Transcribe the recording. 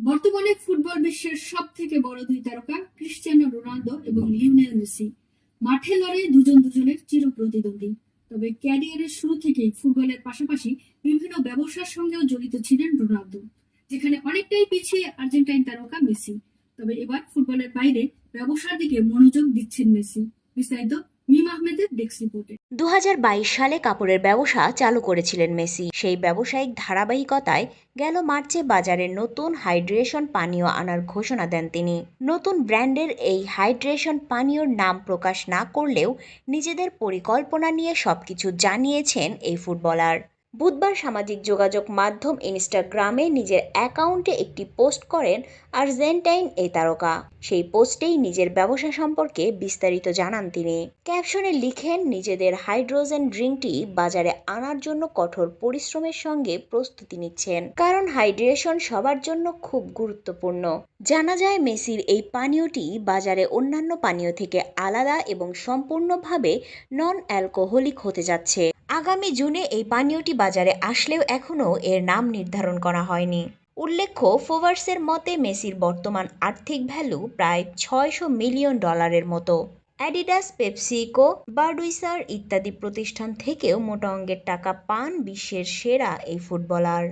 বর্তমানে ফুটবল বিশ্বের সবথেকে বড় দুই তারকা ক্রিস্টিয়ানো রোনালদো এবং লিওনেল মেসি মাঠে লড়ে দুজন দুজনের চিরপ্রতিদ্বন্দ্বী। তবে ক্যারিয়ারের শুরু থেকেই ফুটবলের পাশাপাশি বিভিন্ন ব্যবসার সঙ্গেও জড়িত ছিলেন রোনালদো, যেখানে অনেকটাই পিছিয়ে আর্জেন্টাইন তারকা মেসি। তবে এবার ফুটবলের বাইরে ব্যবসার দিকে মনোযোগ দিচ্ছেন মেসি। বিস্তারিত মিম আহমেদের ডেস্ক রিপোর্টে। 2022 সালে কাপড়ের ব্যবসা চালু করেছিলেন মেসি। সেই ব্যবসায়িক ধারাবাহিকতায় গেল মার্চে বাজারে নতুন হাইড্রেশন পানীয় আনার ঘোষণা দেন তিনি। নতুন ব্র্যান্ডের এই হাইড্রেশন পানীয়র নাম প্রকাশ না করলেও নিজেদের পরিকল্পনা নিয়ে সবকিছু জানিয়েছেন এই ফুটবলার। বুধবার সামাজিক যোগাযোগ মাধ্যম ইনস্টাগ্রামে নিজের অ্যাকাউন্টে একটি পোস্ট করেন আর্জেন্টাইন এই তারকা। সেই পোস্টেই নিজের ব্যবসা সম্পর্কে বিস্তারিত জানান তিনি। ক্যাপশনে লিখেন, নিজেদের হাইড্রোজেন ড্রিঙ্কটি বাজারে আনার জন্য কঠোর পরিশ্রমের সঙ্গে প্রস্তুতি নিচ্ছেন, কারণ হাইড্রেশন সবার জন্য খুব গুরুত্বপূর্ণ। জানা যায় মেসির এই পানীয়টি বাজারে অন্যান্য পানীয় থেকে আলাদা এবং সম্পূর্ণভাবে নন অ্যালকোহলিক হতে যাচ্ছে। আগামী জুনে এই পানীয়টি বাজারে আসলেও এখনও এর নাম নির্ধারণ করা হয়নি। উল্লেখ্য, ফোর্বসের মতে মেসির বর্তমান আর্থিক ভ্যালু প্রায় $600 মিলিয়ন মতো। অ্যাডিডাস, পেপসিকো, বার্ডউইসার ইত্যাদি প্রতিষ্ঠান থেকেও মোটা অঙ্কের টাকা পান বিশ্বের সেরা এই ফুটবলার।